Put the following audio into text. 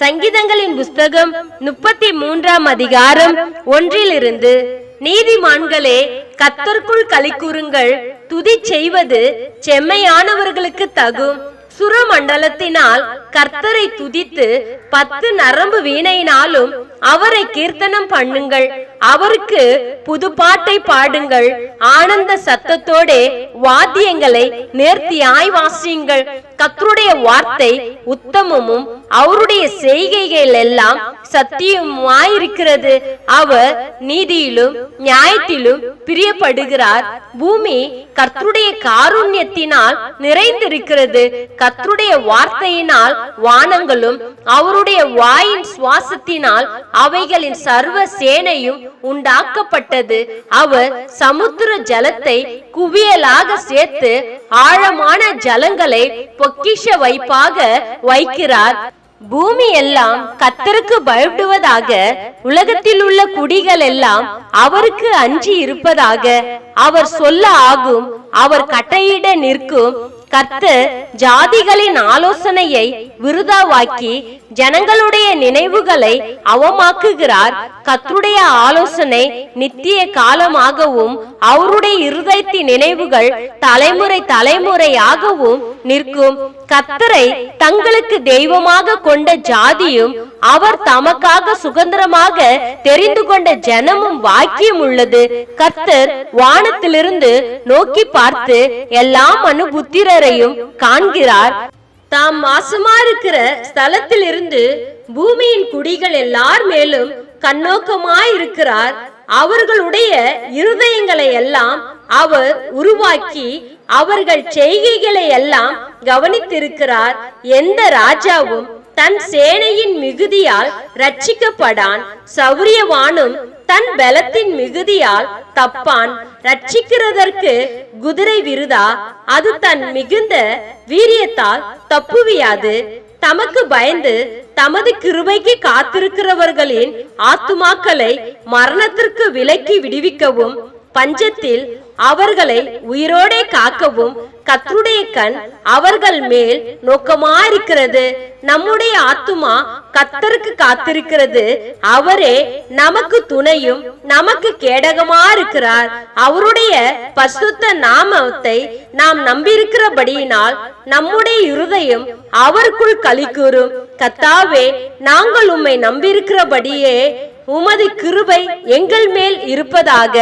சங்கீதங்களின் புஸ்தகம் 33 அதிகாரம் 1 நீதிமான்களே, கர்த்தருக்குள் களிகூருங்கள். துதி செய்வது செம்மையானவர்களுக்கு தகும். சுரமண்டலத்தினால் கர்த்தரை துதித்து 10 நரம்பு வீணையினாலும் அவரை கீர்த்தனம் பண்ணுங்கள். அவருக்கு புது பாட்டை பாடுங்கள். ஆனந்த சத்தத்தோட வாத்தியங்களை நேர்த்தியாய் வாசியுங்கள். கர்த்தருடைய வார்த்தை உத்தமமும் அவருடைய செய்கைகள் எல்லாம் சத்தியமாயிருக்கிறது. அவர் நீதியிலும் நியாயத்திலும் பிரியப்படுகிறார். பூமி கர்த்தருடைய காருண்யத்தினால் நிறைந்திருக்கிறது. கர்த்தருடைய வார்த்தையினால் வானங்களும் அவருடைய வாயின் சுவாசத்தினால் அவைகளின் சர்வ சேனையும் உண்டாக்கப்பட்டது. அவர் சமுத்திர ஜலத்தை குவியலாக சேர்த்து ஆழமான ஜலங்களை பொக்கிஷ வைப்பாக வைக்கிறார். பூமி எல்லாம் கர்த்தருக்கு பயப்படுவதாக, உலகத்தில் உள்ள குடிகள் எல்லாம் அவருக்கு அஞ்சி இருப்பதாக. அவர் சொல்ல ஆகும், அவர் கட்டளையிட நிற்கும். கர்த்தர் ஜாதிகளின் ஆலோசனையை விருதாவாக்கி ஜனங்களுடைய நினைவுகளை அவமாக்குகிறார். கர்த்தருடைய ஆலோசனை நித்திய காலமாகவும் அவருடைய இருதயத்தின் நினைவுகள் தலைமுறை தலைமுறையாகவும் நிற்கும். கர்த்தரை தங்களுக்கு தெய்வமாக கொண்ட ஜாதியும் அவர் தமக்காக சுதந்திரமாக தெரிந்து கொண்ட ஜனமும் வாக்கியம் உள்ளது. கர்த்தர் வானத்திலிருந்து நோக்கி பார்த்து எல்லா மனுபுத்திரரையும் காண்கிறார். தாம் வாசமா இருக்கிற ஸ்தலத்தில் இருந்து பூமியின் குடிகள் எல்லார் மேலும் கண்ணோக்கமாயிருக்கிறார். அவர்களுடைய இருதயங்களை எல்லாம் அவர் உருவாக்கி அவர்கள் செய்கைகளை எல்லாம் கவனித்திருக்கிறார். எந்த ராஜாவும் தன் சேனையின் மிகுதியால் ரட்சிக்கப்படான். சௌரியவானும் தன் பலத்தின் மிகுதியால் தப்பான். ரட்சிக்கிறதற்கு குதிரை விருதா, அது தன் மிகுந்த வீரியத்தால் தப்புவியாது. தமக்கு பயந்து தமது கிருபைக்கு காத்திருக்கிறவர்களின் ஆத்துமாக்களை மரணத்திற்கு விலக்கி விடுவிக்கவும், பஞ்சத்தில் அவர்களை உயிரோடே காக்கவும் கர்த்தருடைய கண் அவர்கள் மேல் நோக்கமாயிருக்கிறது. நம்முடைய ஆத்துமா கர்த்தருக்கு காத்திருக்கிறது. அவரே நமக்கு துணையும் நமக்கு கேடகமாயிருக்கிறார். அவருடைய பரிசுத்த நாமத்தை நாம் நம்பியிருக்கிறபடியினால் நம்முடைய இருதயம் அவருக்குள் களிகூரும். கர்த்தாவே, நாங்கள் உம்மை நம்பியிருக்கிறபடியே உமது கிருபை எங்கள் மேல் இருப்பதாக.